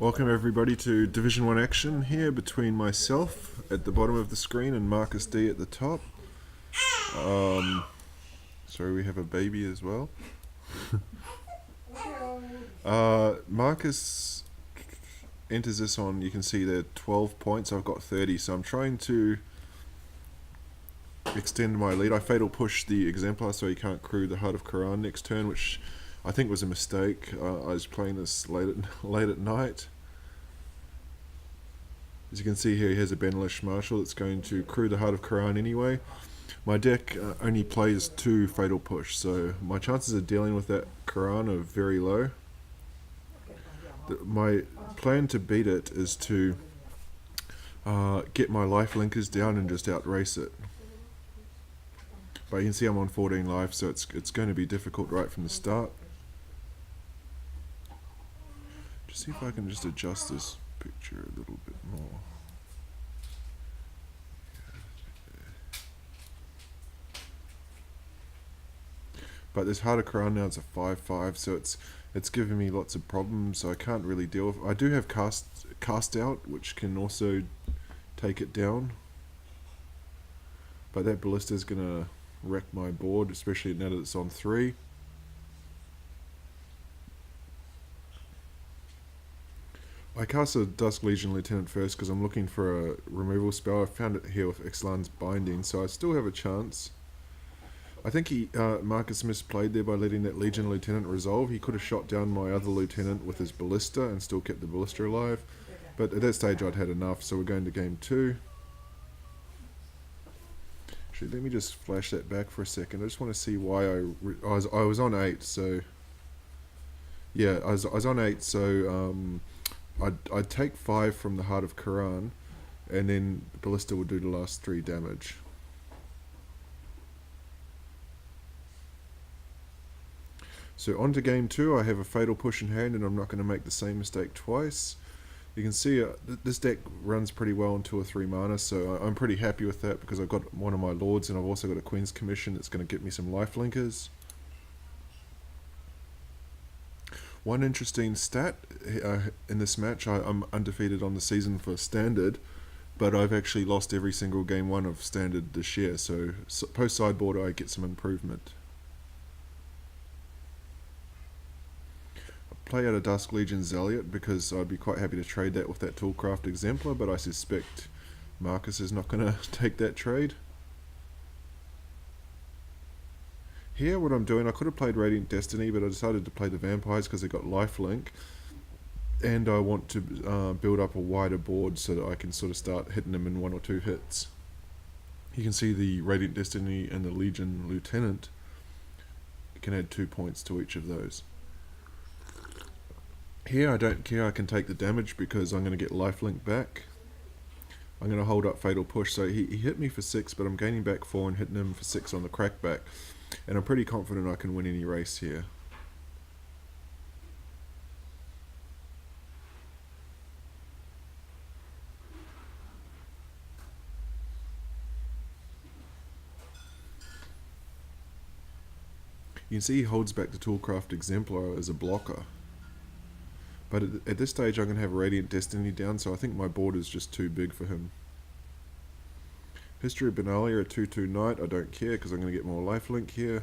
Welcome everybody to Division 1 action here between myself at the bottom of the screen and Markus D at the top. Sorry, we have a baby as well. Markus enters this on, you can see there 12 points, I've got 30, so I'm trying to extend my lead. I fatal push the Exemplar so he can't crew the Heart of Quran next turn, which I think was a mistake. I was playing this late at night. As you can see here, he has a Benelish Marshal that's going to crew the Heart of Quran anyway. My deck only plays 2 Fatal Push, so my chances of dealing with that Quran are very low. My plan to beat it is to get my life linkers down and just outrace it. But you can see I'm on 14 life, so it's going to be difficult right from the start. Just see if I can just adjust this picture a little bit more. But this Heart of Quran now, it's a 5/5, so it's giving me lots of problems, so I can't really deal with it. I do have cast out, which can also take it down. But that ballista is gonna wreck my board, especially now that it's on 3. I cast a Dusk Legion Lieutenant first because I'm looking for a removal spell. I found it here with Ixalan's Binding, so I still have a chance. I think Markus misplayed there by letting that Legion Lieutenant resolve. He could have shot down my other Lieutenant with his Ballista and still kept the Ballista alive. But at that stage I'd had enough, so we're going to game 2. Actually, let me just flash that back for a second. I just want to see why I was on 8, so... Yeah, I was on 8, so I'd take 5 from the Heart of Quran, and then Ballista would do the last 3 damage. So on to game 2, I have a Fatal Push in hand, and I'm not going to make the same mistake twice. You can see this deck runs pretty well on 2 or 3 mana, so I'm pretty happy with that because I've got one of my Lords, and I've also got a Queen's Commission that's going to get me some life linkers. One interesting stat in this match, I'm undefeated on the season for Standard, but I've actually lost every single game 1 of Standard this year, so post-sideboard I get some improvement. Play out a Dusk Legion Zealot because I'd be quite happy to trade that with that Toolcraft Exemplar, but I suspect Markus is not going to take that trade. Here what I'm doing, I could have played Radiant Destiny, but I decided to play the Vampires because they got lifelink, and I want to build up a wider board so that I can sort of start hitting them in 1 or 2 hits. You can see the Radiant Destiny and the Legion Lieutenant can add 2 points to each of those. Here I don't care, I can take the damage because I'm going to get lifelink back. I'm going to hold up Fatal Push, so he hit me for 6, but I'm gaining back 4 and hitting him for 6 on the crackback. And I'm pretty confident I can win any race here. You can see he holds back the Toolcraft Exemplar as a blocker. But at this stage I'm going to have Radiant Destiny down, so I think my board is just too big for him. History of Benalia, a 2/2 Knight, I don't care because I'm going to get more lifelink here.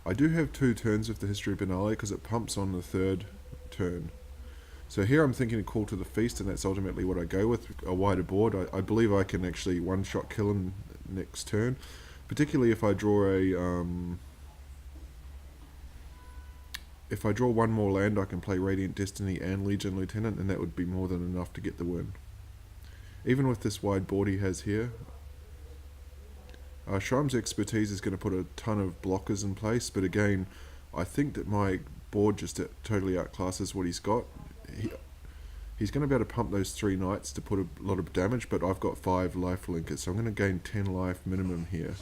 I do have 2 turns of the History of Benalia because it pumps on the 3rd turn. So here I'm thinking a Call to the Feast, and that's ultimately what I go with, a wider board. I believe I can actually one-shot kill him next turn. Particularly if I draw if I draw 1 more land, I can play Radiant Destiny and Legion Lieutenant, and that would be more than enough to get the win. Even with this wide board he has here, Shrime's expertise is going to put a ton of blockers in place, but again, I think that my board just totally outclasses what he's got. He's going to be able to pump those 3 knights to put a lot of damage, but I've got 5 life linkers, so I'm going to gain 10 life minimum here.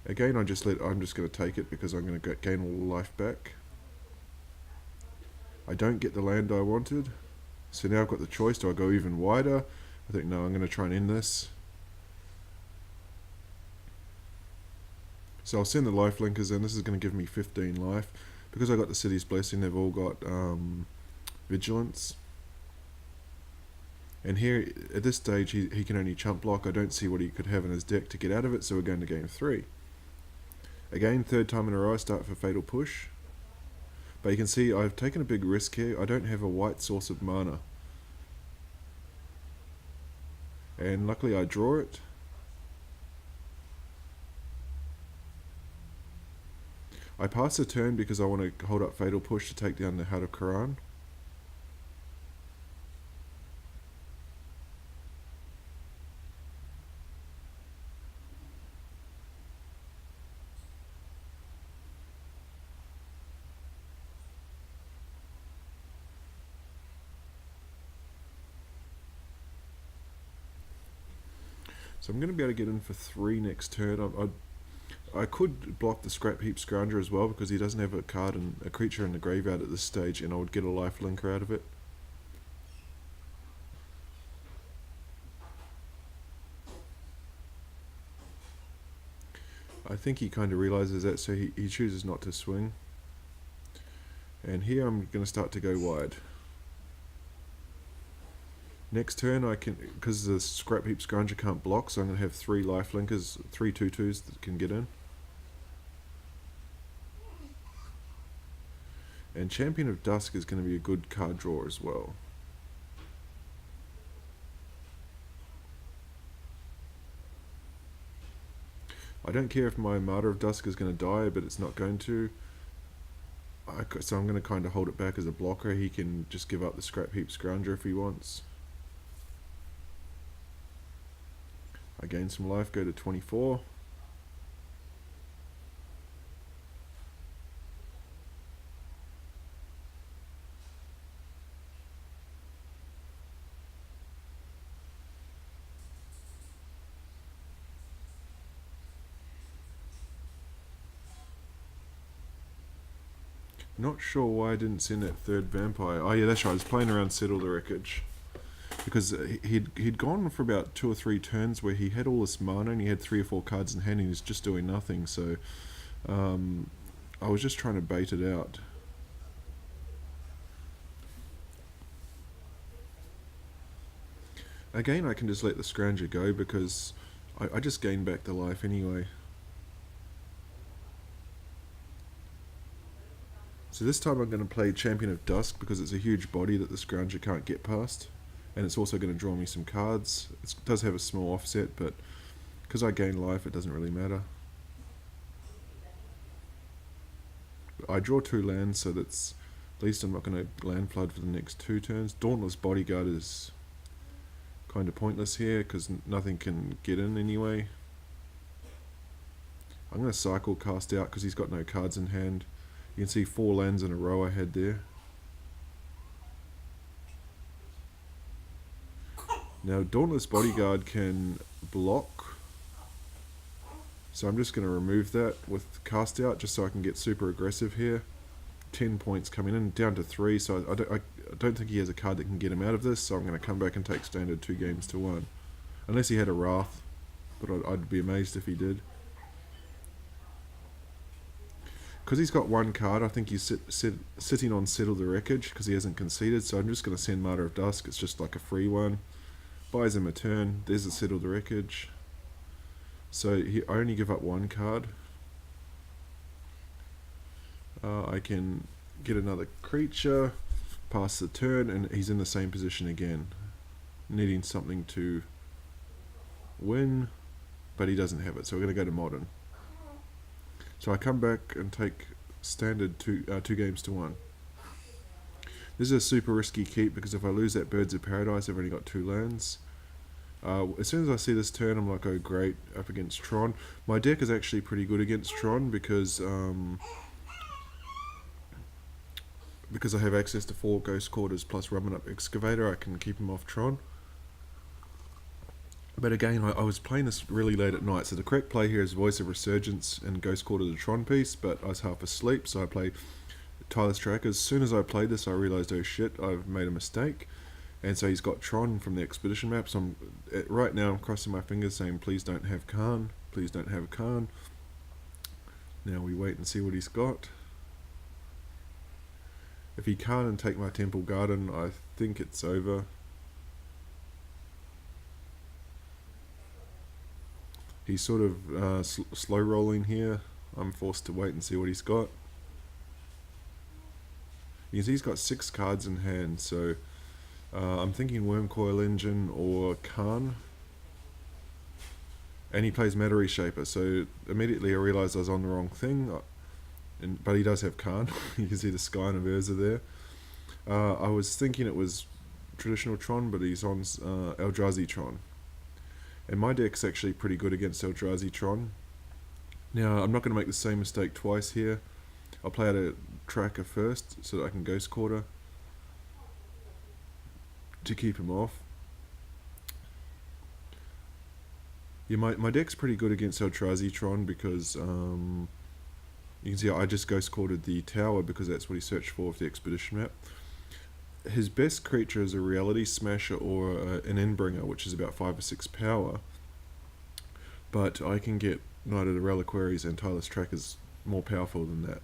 Again, I'm just going to take it because I'm going to gain all the life back. I don't get the land I wanted, so now I've got the choice. Do I go even wider? I think no, I'm going to try and end this. So I'll send the life linkers in. This is going to give me 15 life. Because I got the City's Blessing, they've all got Vigilance. And here, at this stage, he can only chump block. I don't see what he could have in his deck to get out of it, so we're going to game 3. Again, third time in a row, I start for Fatal Push. But you can see I've taken a big risk here. I don't have a white source of mana. And luckily I draw it. I pass the turn because I want to hold up Fatal Push to take down the Heart of Quran. So I'm going to be able to get in for 3 next turn. I could block the Scrap Heap Scrounger as well because he doesn't have a card and a creature in the graveyard at this stage, and I would get a life linker out of it. I think he kind of realizes that, so he chooses not to swing. And here I'm going to start to go wide. Next turn I can, because the Scrap Heap Scrounger can't block, so I'm going to have 3 life linkers, 3 2/2s that can get in. And Champion of Dusk is going to be a good card draw as well. I don't care if my Martyr of Dusk is going to die, but it's not going to. So I'm going to kind of hold it back as a blocker. He can just give up the Scrap Heap Scrounger if he wants. I gain some life, go to 24. Not sure why I didn't send that third vampire. Oh yeah, that's right, I was playing around Settle the Wreckage. Because he'd gone for about 2 or 3 turns where he had all this mana and he had 3 or 4 cards in hand and he was just doing nothing, so I was just trying to bait it out. Again, I can just let the Scrounger go because I just gained back the life anyway. So this time I'm going to play Champion of Dusk because it's a huge body that the Scrounger can't get past. And it's also going to draw me some cards. It does have a small offset, but because I gain life, it doesn't really matter. I draw 2 lands, so that's at least I'm not going to land flood for the next 2 turns. Dauntless Bodyguard is kind of pointless here because nothing can get in anyway. I'm going to cycle Cast Out because he's got no cards in hand. You can see 4 lands in a row I had there. Now Dauntless Bodyguard can block, so I'm just going to remove that with Cast Out just so I can get super aggressive here. 10 points coming in, down to 3, so I don't think he has a card that can get him out of this, so I'm going to come back and take standard 2 games to 1. Unless he had a Wrath, but I'd be amazed if he did. Because he's got 1 card, I think he's sitting on Settle the Wreckage because he hasn't conceded, so I'm just going to send Martyr of Dusk. It's just like a free one. Buys him a turn. There's a Settle the Wreckage. So I only give up 1 card. I can get another creature, pass the turn, and he's in the same position again. Needing something to win, but he doesn't have it, so we're going to go to Modern. So I come back and take standard 2 games to 1. This is a super risky keep because if I lose that Birds of Paradise, I've only got 2 lands. As soon as I see this turn, I'm like, oh great, up against Tron. My deck is actually pretty good against Tron because I have access to 4 Ghost Quarters plus Rubbing Up Excavator. I can keep him off Tron. But again, I was playing this really late at night, so the correct play here is Voice of Resurgence and Ghost Quarter the Tron piece, but I was half asleep, so I played Tireless Tracker. As soon as I played this, I realised, oh shit, I've made a mistake. And so he's got Tron from the Expedition map, so right now I'm crossing my fingers saying, please don't have Khan, please don't have Khan. Now we wait and see what he's got. If he can't and take my Temple Garden, I think it's over. He's sort of slow rolling here. I'm forced to wait and see what he's got. You can see he's got 6 cards in hand, so I'm thinking Wormcoil Engine or Khan. And he plays Matter Reshaper, so immediately I realised I was on the wrong thing. But he does have Khan. You can see the Sky and Aversa there. I was thinking it was traditional Tron, but he's on Eldrazi Tron. And my deck's actually pretty good against Eldrazi Tron. Now, I'm not going to make the same mistake twice here. I'll play out a tracker first, so that I can Ghost Quarter to keep him off. Yeah, my deck's pretty good against Eldrazi Tron because you can see I just Ghost Quartered the tower because that's what he searched for with the expedition map. His best creature is a Reality Smasher or an Endbringer, which is about 5 or 6 power. But I can get Knight of the Reliquaries and Tireless Trackers more powerful than that.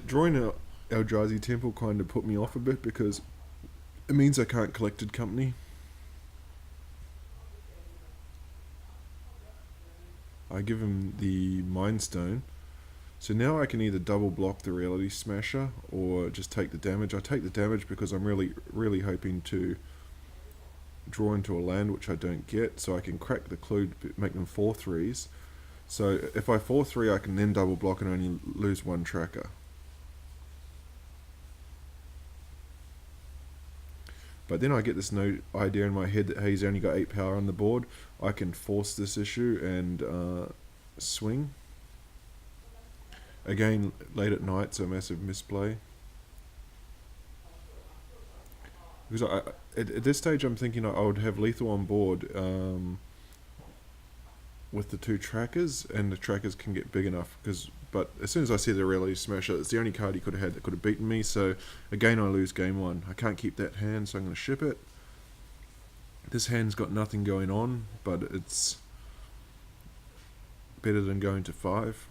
Drawing an Eldrazi Temple kind of put me off a bit because it means I can't Collected Company. I give him the Mind Stone. So now I can either double block the Reality Smasher or just take the damage. I take the damage because I'm really hoping to draw into a land which I don't get, so I can crack the clue to make them 4/3s. So if I 4/3, I can then double block and only lose 1 tracker. But then I get this idea in my head that hey, he's only got 8 power on the board. I can force this issue and swing. Again, late at night, so massive misplay. Because at this stage I'm thinking I would have lethal on board with the 2 trackers, and the trackers can get big enough. But as soon as I see the Reality Smasher, it's the only card he could have had that could have beaten me, so again I lose game 1. I can't keep that hand, so I'm going to ship it. This hand's got nothing going on, but it's better than going to 5.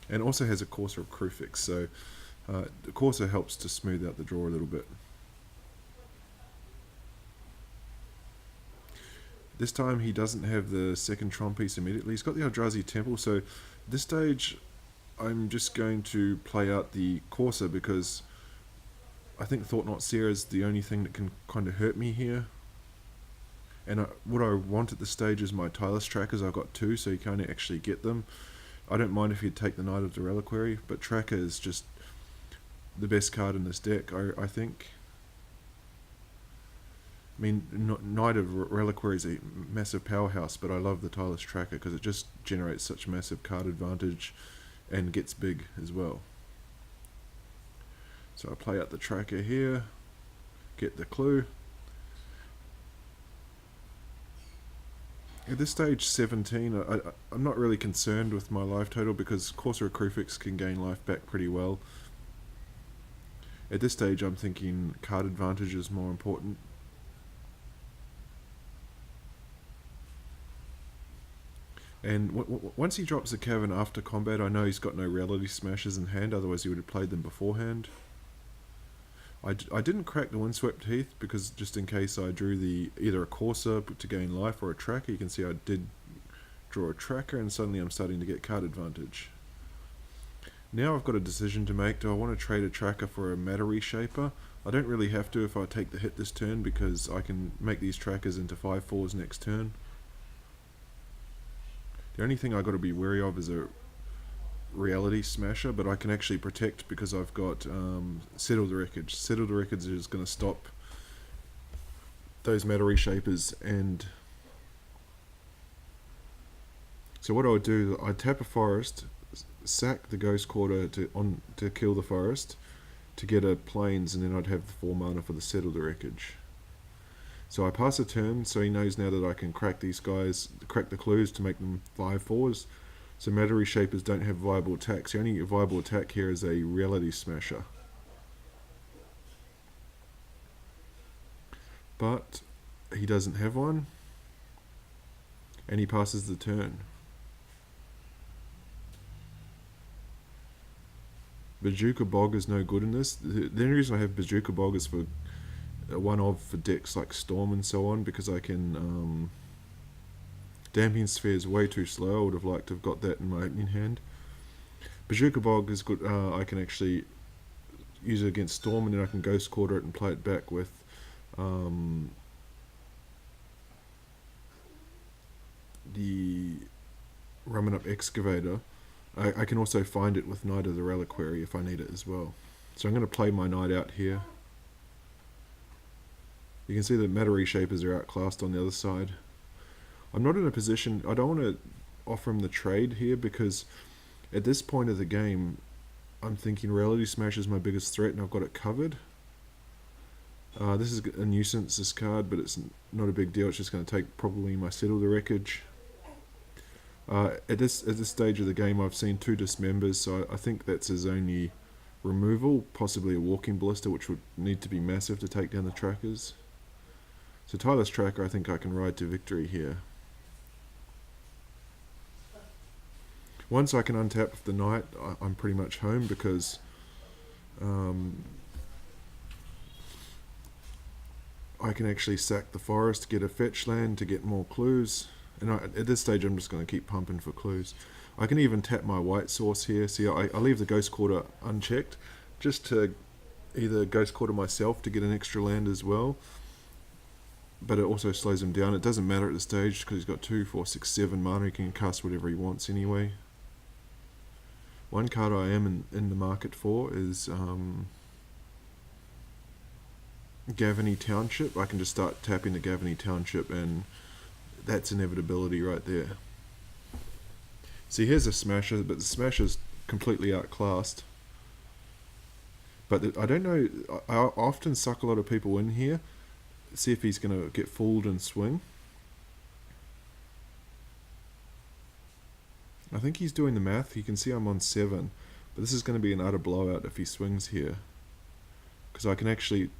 And also has a Courser of Krufix, so the Courser helps to smooth out the draw a little bit. This time he doesn't have the second Tron piece immediately. He's got the Eldrazi Temple, so at this stage I'm just going to play out the Courser because I think Thought Not Seer is the only thing that can kind of hurt me here. And what I want at this stage is my Tireless Trackers. I've got 2, so you can't actually get them. I don't mind if you take the Knight of the Reliquary, but Tracker is just the best card in this deck, I think. I mean, Knight of Reliquary is a massive powerhouse, but I love the Tireless Tracker because it just generates such massive card advantage and gets big as well. So I play out the Tracker here, get the clue. At this stage 17, I'm not really concerned with my life total because Courser of Krufix can gain life back pretty well. At this stage I'm thinking card advantage is more important. And once he drops the Cavern after combat, I know he's got no Reality Smashers in hand, otherwise he would have played them beforehand. I didn't crack the Windswept Heath because just in case I drew either a Courser to gain life or a Tracker. You can see I did draw a Tracker and suddenly I'm starting to get card advantage. Now I've got a decision to make. Do I want to trade a Tracker for a Matter Reshaper? I don't really have to if I take the hit this turn because I can make these Trackers into 5/4s next turn. The only thing I've got to be wary of is a Reality Smasher, but I can actually protect because I've got Settle the Wreckage. Settle the Wreckage is going to stop those Matter Reshapers, and so what I would do, I'd tap a forest, sack the Ghost Quarter to kill the forest, to get a Plains, and then I'd have the 4 mana for the Settle the Wreckage. So I pass a turn, so he knows now that I can crack these guys, crack the clues to make them 5/4s. So Matter Reshapers don't have viable attacks. The only viable attack here is a Reality Smasher. But he doesn't have one. and he passes the turn. Bazooka Bog is no good in this. The only reason I have Bazooka Bog is for for decks like Storm and so on, because I can Damping Sphere is way too slow. I would have liked to have got that in my opening hand. Bazooka Bog is good. I can actually use it against Storm, and then I can Ghost Quarter it and play it back with the Rumming Up Excavator. I can also find it with Knight of the Reliquary if I need it as well. So I'm going to play my Knight out here. You can see the Matter Reshapers are outclassed on the other side. I'm not in a position, I don't want to offer him the trade here, because at this point of the game I'm thinking Reality Smash is my biggest threat and I've got it covered. This is a nuisance, this card, but it's not a big deal. It's just going to take probably my Settle the Wreckage. At this stage of the game I've seen 2 Dismembers, so I think that's his only removal, possibly a Walking Ballista, which would need to be massive to take down the trackers. So Tireless Tracker, I think I can ride to victory here. Once I can untap the Knight, I'm pretty much home, because I can actually sack the forest, get a fetch land to get more clues. And at this stage I'm just going to keep pumping for clues. I can even tap my white source here. See, I leave the Ghost Quarter unchecked, just to either Ghost Quarter myself to get an extra land as well, but it also slows him down. It doesn't matter at this stage, because he's got 2, 4, 6, 7 mana. He can cast whatever he wants anyway. One card I am in the market for is Gavany Township. I can just start tapping the Gavany Township, and that's inevitability right there. See, here's a Smasher, but the Smasher's completely outclassed. But I don't know, I often suck a lot of people in here. See if he's going to get fooled and swing. I think he's doing the math. You can see I'm on 7, but this is going to be an utter blowout if he swings here, because I can actually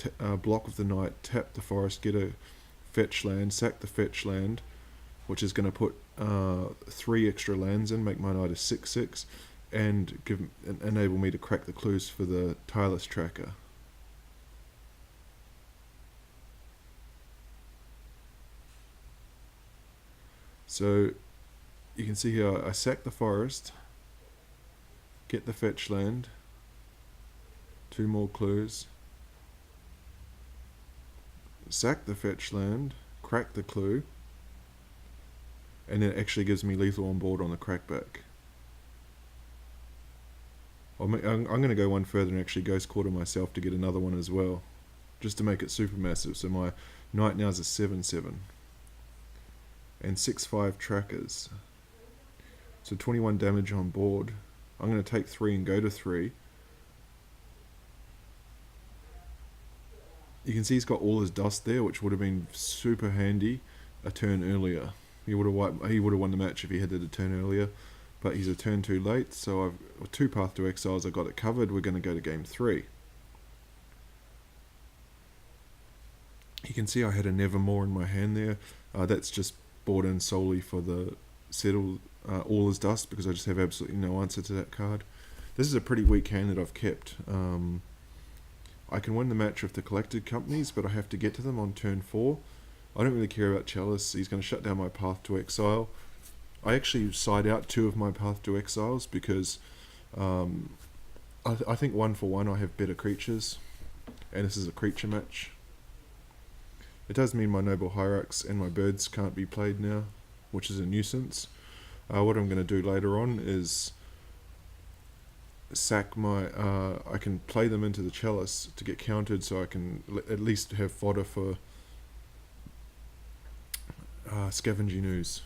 block with the Knight, tap the forest, get a fetch land, sack the fetch land, which is going to put 3 extra lands in, make my Knight a 6/6, and enable me to crack the clues for the Tireless Tracker. So you can see here I sack the forest, get the fetch land, 2 more clues, sack the fetch land, crack the clue, and then it actually gives me lethal on board on the crackback. I'm going to go one further and actually Ghost Quarter myself to get another one as well, just to make it super massive. So my Knight now is a 7/7. And 6/5 trackers. So 21 damage on board. I'm going to take 3 and go to 3. You can see he's got all his dust there, which would have been super handy a turn earlier. He would have won the match if he had it a turn earlier, but he's a turn too late. So I've 2 Path to Exiles. I got it covered. We're going to go to game 3. You can see I had a Nevermore in my hand there. That's just bought in solely for the Settle All Is Dust, because I just have absolutely no answer to that card. This is a pretty weak hand that I've kept. I can win the match with the Collected Companies, but I have to get to them on turn 4. I don't really care about Chalice. He's going to shut down my Path to Exile. I actually side out 2 of my Path to Exiles, because I think 1 for 1 I have better creatures, and this is a creature match. It does mean my Noble Hierarchs and my birds can't be played now, which is a nuisance. What I'm going to do later on is sack my... I can play them into the Chalice to get countered, so I can at least have fodder for Scavenging Ooze.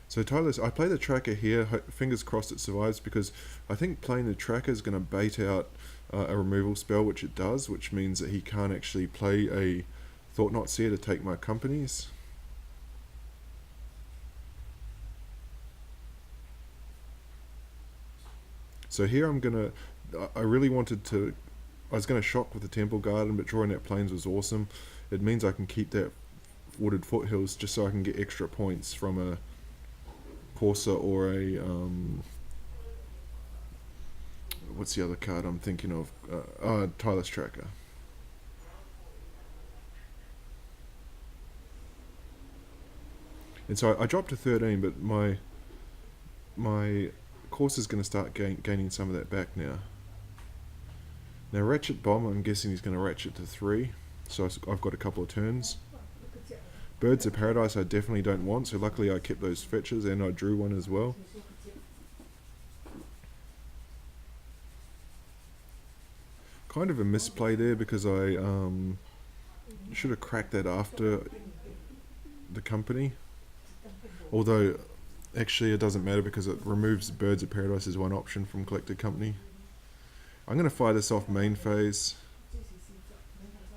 So Tireless, I play the Tracker here, fingers crossed it survives, because I think playing the Tracker is going to bait out a removal spell, which it does, which means that he can't actually play a Thought Not Seer to take my companies. So here I'm gonna, I really wanted to, I was gonna shock with the Temple Garden, but drawing that Plains was awesome. It means I can keep that wooded foothills just so I can get extra points from a Corsa or a what's the other card I'm thinking of? Tireless Tracker. And so I dropped to 13, but my Corsa is going to start gaining some of that back now. Now Ratchet Bomb, I'm guessing he's going to ratchet to 3, so I've got a couple of turns. Birds of Paradise I definitely don't want, so luckily I kept those fetches and I drew one as well. Kind of a misplay there because I should have cracked that after the company. Although, actually it doesn't matter because it removes Birds of Paradise as one option from Collected Company. I'm going to fire this off main phase.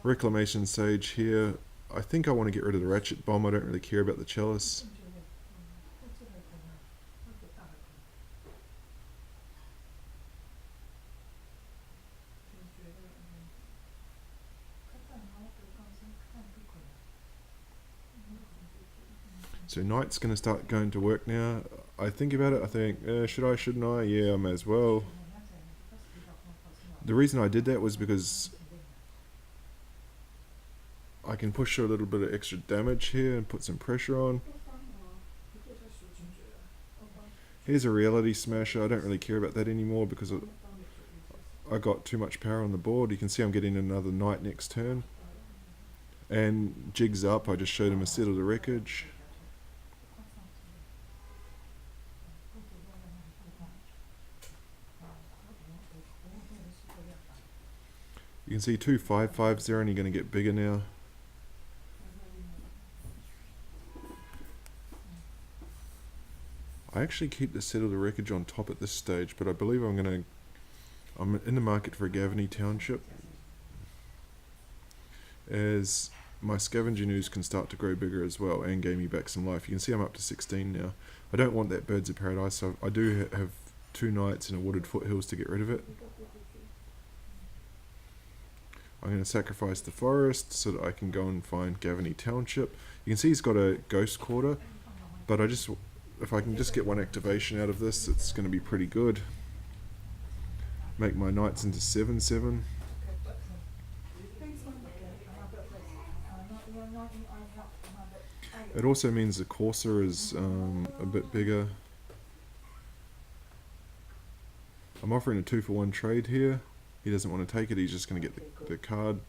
Reclamation Sage here. I think I want to get rid of the Ratchet Bomb. I don't really care about the Chalice. So Knight's going to start going to work now. I think about it, I think, should I, shouldn't I? Yeah, I may as well. The reason I did that was because I can push a little bit of extra damage here and put some pressure on. Here's a Reality Smasher. I don't really care about that anymore because I got too much power on the board. You can see I'm getting another Knight next turn. And Jigs up, I just showed him a Settle the Wreckage. You can see 2 5/5s there, and you're going to get bigger now. I actually keep the Settle the Wreckage on top at this stage, but I believe I'm in the market for a Gavany Township, as my Scavenging Ooze can start to grow bigger as well and gain me back some life. You can see I'm up to 16 now. I don't want that Birds of Paradise, so I do have 2 Knights and a Wooded Foothills to get rid of it. I'm going to sacrifice the forest so that I can go and find Gavany Township. You can see he's got a Ghost Quarter, but if I can just get one activation out of this, it's going to be pretty good. Make my Knights into 7/7. It also means the Corsa is a bit bigger. I'm offering a 2-for-1 trade here. He doesn't want to take it, he's just going to get the card.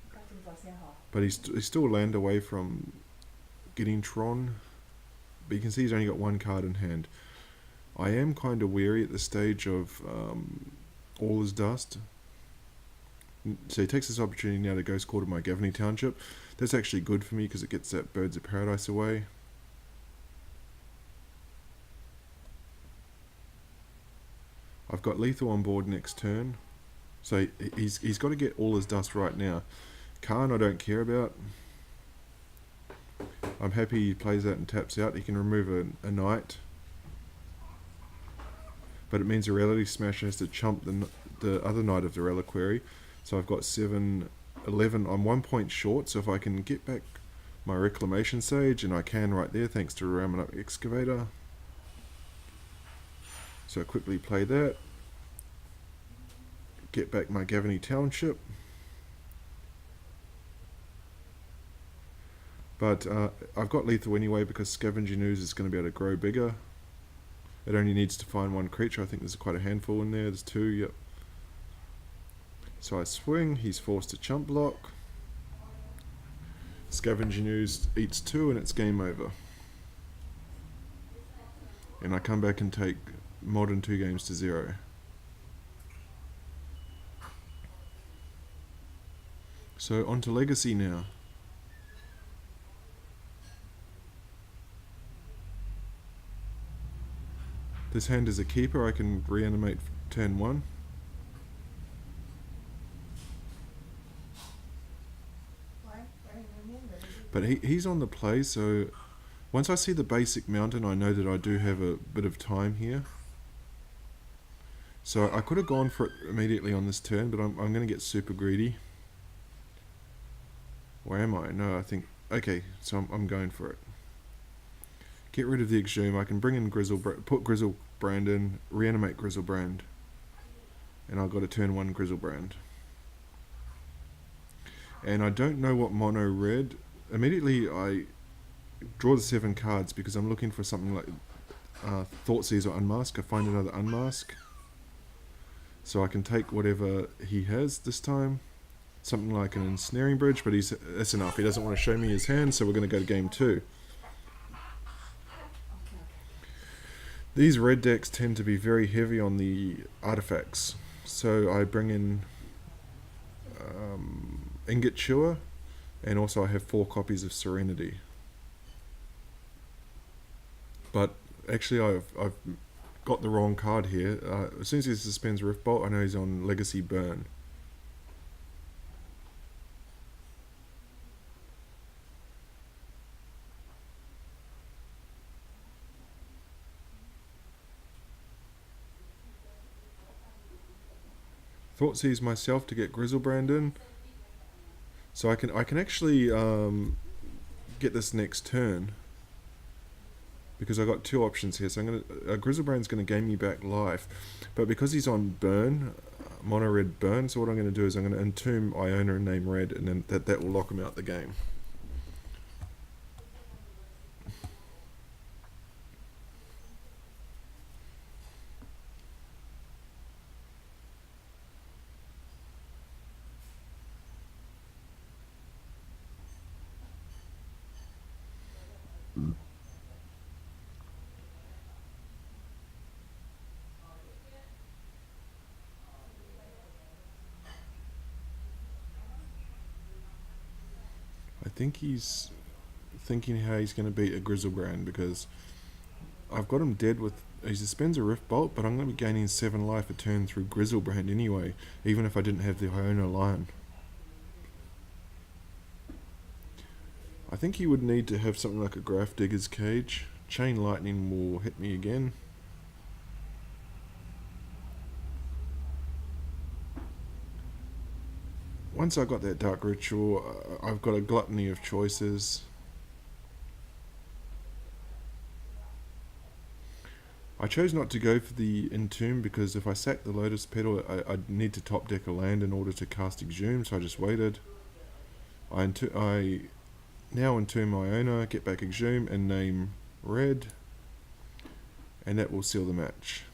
But he's still a land away from getting Tron. But you can see he's only got 1 card in hand. I am kind of wary at the stage of All Is Dust. So he takes this opportunity now to Ghost Quarter my Gavany Township. That's actually good for me because it gets that Birds of Paradise away. I've got lethal on board next turn. So he's got to get All His Dust right now. Khan I don't care about. I'm happy he plays that and taps out. He can remove a Knight. But it means a Reality Smasher has to chump the other Knight of the Reliquary. So I've got 7, 11. I'm 1 point short, so if I can get back my Reclamation Sage, and I can right there thanks to ramming up Excavator. So I quickly play that. Get back my Gavany Township. But I've got lethal anyway because Scavenging Ooze is going to be able to grow bigger. It only needs to find 1 creature. I think there's quite a handful in there. There's 2, yep. So I swing, he's forced to chump block. Scavenging Ooze eats 2 and it's game over. And I come back and take Modern 2 games to 0. So on to Legacy now. This hand is a keeper, I can reanimate turn 1. But he's on the play, so once I see the basic mountain, I know that I do have a bit of time here. So I could have gone for it immediately on this turn, but I'm going to get super greedy. Or am I? No, I think Okay, so I'm going for it. Get rid of the Exhume. I can bring in put Grizzlebrand in, reanimate Grizzlebrand. And I've got a turn 1 Grizzlebrand. And I don't know what mono red. Immediately I draw the 7 cards because I'm looking for something like Thoughtseize or Unmask. I find another Unmask. So I can take whatever he has this time. Something like an Ensnaring Bridge, but that's enough. He doesn't want to show me his hand, so we're going to go to game 2. These red decks tend to be very heavy on the artifacts. So I bring in Ingot Chewer, and also I have 4 copies of Serenity. But actually I've got the wrong card here. As soon as he suspends Rift Bolt, I know he's on Legacy Burn. Thoughtseize myself to get Grizzlebrand in. So I can actually get this next turn. Because I got 2 options here. So I'm gonna Grizzlebrand's gonna gain me back life. But because he's on burn, mono red burn, so what I'm gonna do is I'm gonna entomb Iona and name red, and then that will lock him out the game. I think he's thinking how he's going to beat a Grizzlebrand, because I've got him dead with... He suspends a Rift Bolt, but I'm going to be gaining 7 life a turn through Grizzlebrand anyway, even if I didn't have the Iona Lion. I think he would need to have something like a Graph Digger's Cage. Chain Lightning will hit me again. Once I got that Dark Ritual, I've got a gluttony of choices. I chose not to go for the Entomb because if I sack the Lotus Petal, I'd need to top deck a land in order to cast Exhume, so I just waited. I now Entomb Iona, get back Exhume, and name red, and that will seal the match.